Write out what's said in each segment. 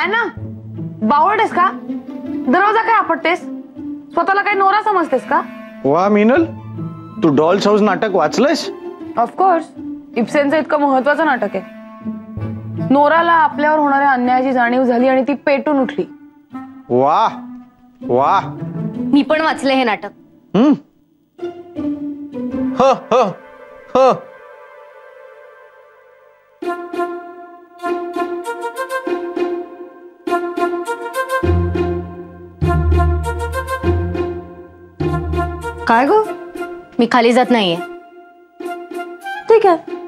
Anna, बावळट आहेस का? दरवाजा काय आपटतेस? स्वतःला काय नोरा समजतेस का? वा मिनल, तू डॉल्स हाऊस नाटक वाचलंयस? ऑफकोर्स, इब्सेनचं इतकं महत्वाचं नाटक आहे. नोराला आपल्यावर होणाऱ्या अन्यायाची जाणीव झाली आणि ती पेटून उठली. वा वा, मी पण वाचले हे नाटक. ह ह ह. काय गो? मी खाली जात नाहीये. ठीक आहे.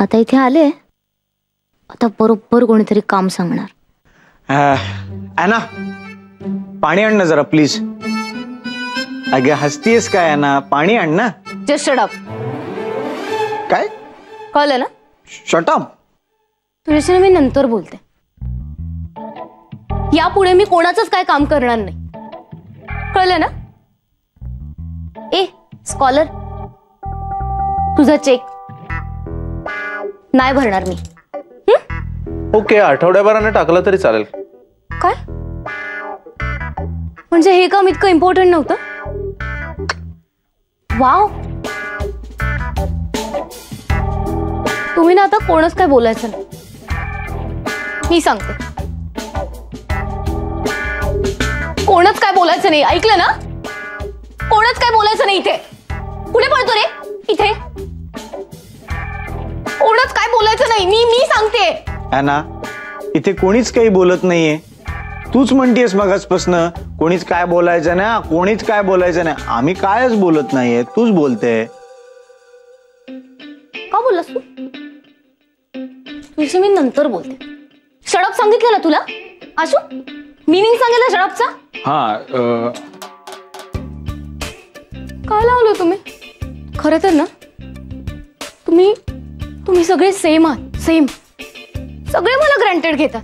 आता इथे आले, आता बरोबर कोणीतरी काम सांगणार. ॲना, पाणी आण ना जरा प्लीज. अगे हसतीयस काय ॲना? पाणी आण ना. Just shut up. काय कळलं ना? Shut up. तुझ्याशी मी नंतर बोलते. यापुढे मी कोणाचंच काय काम करणार नाही, कळलं ना? ए स्कॉलर, तुझा चेक नाही भरणार मी. ओके, आठवड्याभराने टाकलं तरी चालेल. काय म्हणजे हे काम इतकं इम्पॉर्टंट नव्हतं? वाव, तुम्ही ना आता कोणच काय बोलायचं नाही, मी सांगते. कोणच काय बोलायचं नाही, ऐकलं ना? कोणच काय बोलायचं नाही इथे. कुठे पळतो रे? इथे कोणच काय बोलायचं नाही, मी सांगते. ॲना, इथे कोणीच काही बोलत नाहीये. तूच म्हणतेस मगाचपासनं कोणीच काय बोलायचं ना, कोणीच काय बोलायचं नाही. आम्ही कायच बोलत नाहीये, तूच बोलते. का बोललास तू? तुझी मी नंतर बोलते. शडप सांगितलं ना तुला आशू? मीनिंग सांगितलं शडपचा? हा, काय लावलं तुम्ही? खरं तर ना तुम्ही सगळे सेम आहात, सेम. सगळे मला ग्रँटेड घेतात.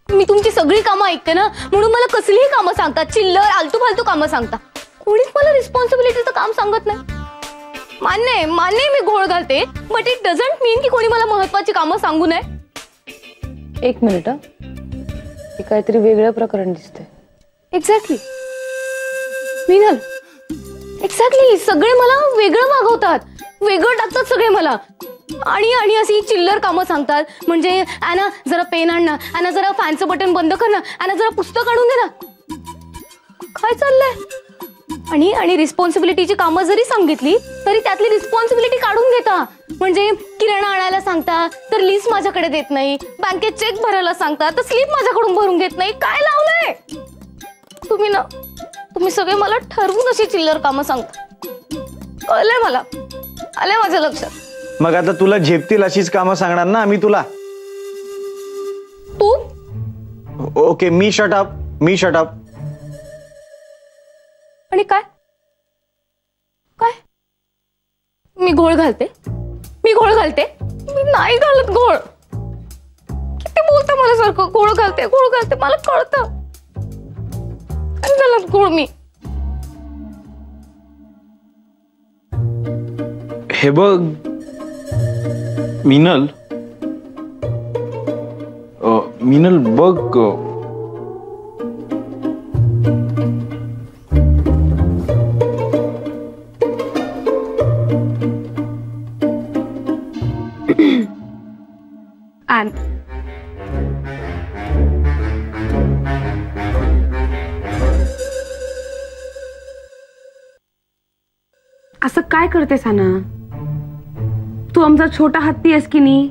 मी तुमची सगळी कामं ऐकते ना, म्हणून मला कसलीही कामं सांगतात, चिल्लर आलतू फालतू कामं सांगतात. कोणीच मला रिस्पॉन्सिबिलिटीचं काम सांगत नाही. मान्य मी घोळ घालते, बट इट डझंट मीन की कोणी मला महत्वाची कामं सांगू नये. एक मिनिट, हे काहीतरी वेगळं प्रकरण दिसतंय. Exactly Meenal, exactly. सगळे मला वेगळं मागवतात, वेगळं टाकतात सगळे मला, आणि अशी चिल्लर कामं सांगतात. म्हणजे ॲना जरा पेन आण ना, ॲना जरा फॅनचं बटन बंद कर ना, ॲना जरा पुस्तक आणून दे ना. काय चाललंय? आणि रिस्पॉन्सिबिलिटीची कामं जरी सांगितली तरी त्यातली रिस्पॉन्सिबिलिटी काढून घेता. म्हणजे किराणा आणायला सांगता तर लिस्ट माझ्याकडे देत नाही, बँकेत चेक भरायला सांगता तर स्लिप माझ्याकडून भरून घेत नाही. काय लावलंय तुम्ही सगळे मला ठरवून अशी चिल्लर कामं सांगता. कळलंय मला, आलंय माझ्या लक्षात. मग आता तुला झेपतील अशीच कामं सांगणार ना आम्ही तुला. तू ओके, मी शट अप. आणि काय मी घोळ घालते? मी नाही घालत घोळ. किती बोलता मला सारखं घोळ घालते. मला कळतं नाही घालत घोळ मी. हे बघ मिनल, बघ, असं काय करतेस ॲना? तू आमचा छोटा हत्ती आहेस की नाही?